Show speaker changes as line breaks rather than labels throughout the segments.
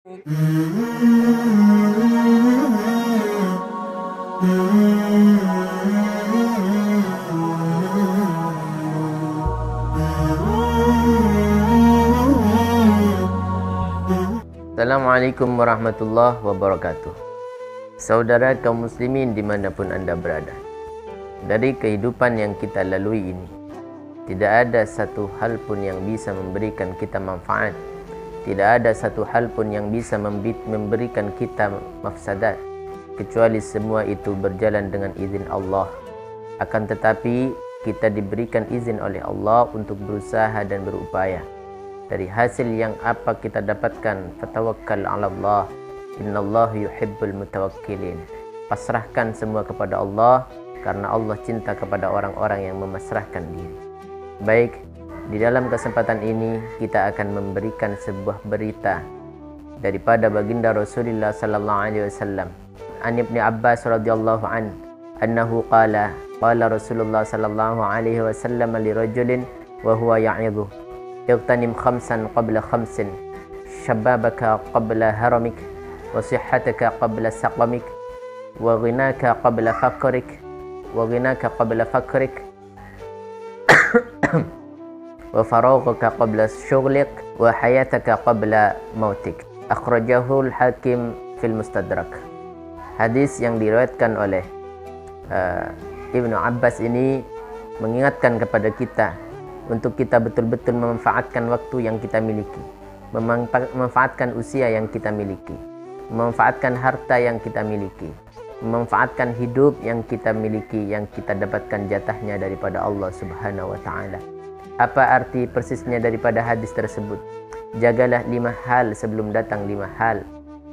Assalamualaikum warahmatullahi wabarakatuh. Saudara kaum muslimin dimanapun anda berada, dari kehidupan yang kita lalui ini, tidak ada satu hal pun yang bisa memberikan kita manfaat. Tidak ada satu hal pun yang bisa memberikan kita mafsadat, kecuali semua itu berjalan dengan izin Allah. Akan tetapi kita diberikan izin oleh Allah untuk berusaha dan berupaya. Dari hasil yang apa kita dapatkan, fatawakkal 'ala Allah, innallaha yuhibbul mutawakkilin. Pasrahkan semua kepada Allah, karena Allah cinta kepada orang-orang yang memasrahkan diri. Baik, di dalam kesempatan ini kita akan memberikan sebuah berita daripada baginda Rasulullah sallallahu alaihi wasallam. An Ibnu Abbas radhiyallahu an annahu qala Rasulullah sallallahu alaihi wasallam li rajulin wa huwa ya'idhu اغتنم خمسا قبل خمس شبابك قبل هرمك وصحتك قبل سقمك وغناك قبل فقرك وفراغك قبل شغلك وحياتك قبل موتك. Akhrajahul Hakim fil Mustadrak. Hadis yang diriwayatkan oleh Ibnu Abbas ini mengingatkan kepada kita untuk kita betul-betul memanfaatkan waktu yang kita miliki, memanfaatkan usia yang kita miliki, memanfaatkan harta yang kita miliki, memanfaatkan hidup yang kita miliki, yang kita dapatkan jatahnya daripada Allah Subhanahu wa Ta'ala. Apa arti persisnya daripada hadis tersebut? Jagalah 5 hal sebelum datang 5 hal.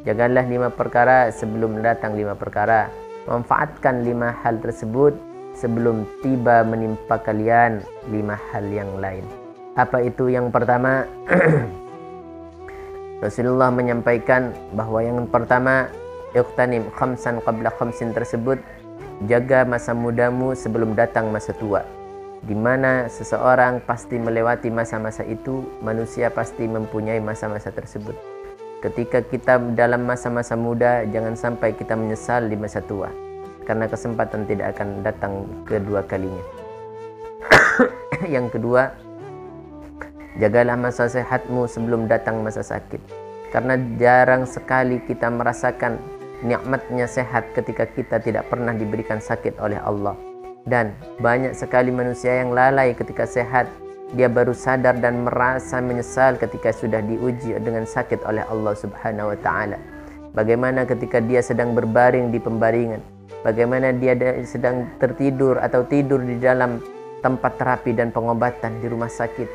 Jagalah 5 perkara sebelum datang 5 perkara. Manfaatkan 5 hal tersebut sebelum tiba menimpa kalian 5 hal yang lain. Apa itu yang pertama? Rasulullah menyampaikan bahwa yang pertama, iqtanim khamsan qabla khamsin tersebut, jaga masa mudamu sebelum datang masa tua. Di mana seseorang pasti melewati masa-masa itu, manusia pasti mempunyai masa-masa tersebut. Ketika kita dalam masa-masa muda, jangan sampai kita menyesal di masa tua, karena kesempatan tidak akan datang kedua kalinya. Yang kedua, jagalah masa sehatmu sebelum datang masa sakit. Karena jarang sekali kita merasakan nikmatnya sehat ketika kita tidak pernah diberikan sakit oleh Allah. Dan banyak sekali manusia yang lalai ketika sehat. Dia baru sadar dan merasa menyesal ketika sudah diuji dengan sakit oleh Allah Subhanahu wa Ta'ala. Bagaimana ketika dia sedang berbaring di pembaringan, bagaimana dia sedang tertidur atau tidur di dalam tempat terapi dan pengobatan di rumah sakit.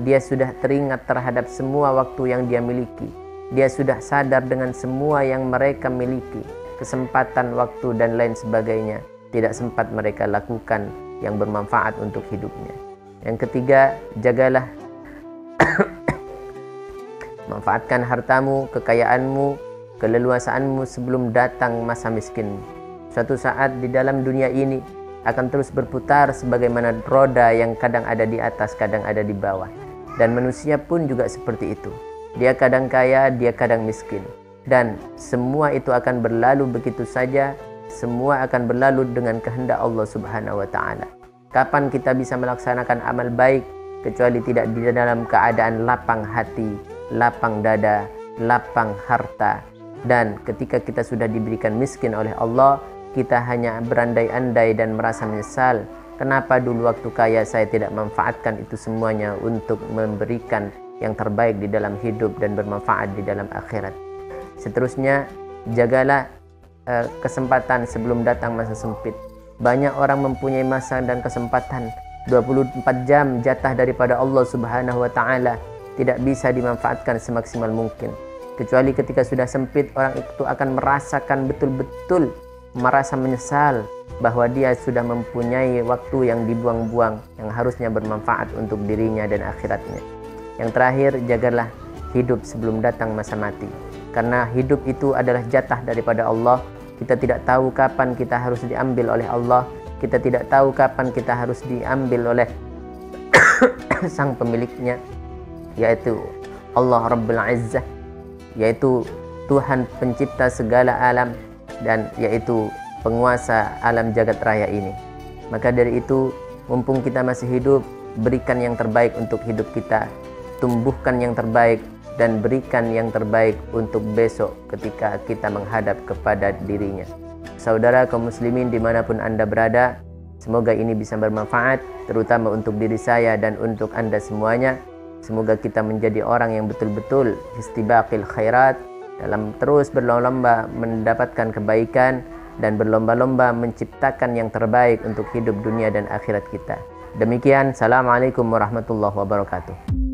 Dia sudah teringat terhadap semua waktu yang dia miliki. Dia sudah sadar dengan semua yang mereka miliki. Kesempatan, waktu, dan lain sebagainya tidak sempat mereka lakukan yang bermanfaat untuk hidupnya. Yang ketiga, jagalah manfaatkan hartamu, kekayaanmu, keleluasaanmu sebelum datang masa miskinmu. Suatu saat di dalam dunia ini akan terus berputar sebagaimana roda yang kadang ada di atas, kadang ada di bawah. Dan manusia pun juga seperti itu. Dia kadang kaya, dia kadang miskin. Dan semua itu akan berlalu begitu saja. Semua akan berlalu dengan kehendak Allah Subhanahu wa Ta'ala. Kapan kita bisa melaksanakan amal baik kecuali tidak di dalam keadaan lapang hati, lapang dada, lapang harta. Dan ketika kita sudah diberikan miskin oleh Allah, kita hanya berandai-andai dan merasa menyesal. Kenapa dulu waktu kaya saya tidak memanfaatkan itu semuanya untuk memberikan yang terbaik di dalam hidup dan bermanfaat di dalam akhirat. Seterusnya, jagalah kesempatan sebelum datang masa sempit. Banyak orang mempunyai masa dan kesempatan 24 jam jatah daripada Allah Subhanahu wa Ta'ala, tidak bisa dimanfaatkan semaksimal mungkin. Kecuali ketika sudah sempit, orang itu akan merasakan betul-betul merasa menyesal bahwa dia sudah mempunyai waktu yang dibuang-buang, yang harusnya bermanfaat untuk dirinya dan akhiratnya. Yang terakhir, jagalah hidup sebelum datang masa mati. Karena hidup itu adalah jatah daripada Allah. Kita tidak tahu kapan kita harus diambil oleh Allah. Kita tidak tahu kapan kita harus diambil oleh sang pemiliknya, yaitu Allah Rabbul Izzah. yaitu Tuhan pencipta segala alam dan yaitu penguasa alam jagat raya ini. Maka dari itu, mumpung kita masih hidup, berikan yang terbaik untuk hidup kita, tumbuhkan yang terbaik dan berikan yang terbaik untuk besok ketika kita menghadap kepada dirinya. Saudara kaum muslimin dimanapun Anda berada, semoga ini bisa bermanfaat, terutama untuk diri saya dan untuk Anda semuanya. Semoga kita menjadi orang yang betul-betul istibaqil khairat, dalam terus berlomba-lomba mendapatkan kebaikan dan berlomba-lomba menciptakan yang terbaik untuk hidup dunia dan akhirat kita. Demikian, Assalamualaikum warahmatullahi wabarakatuh.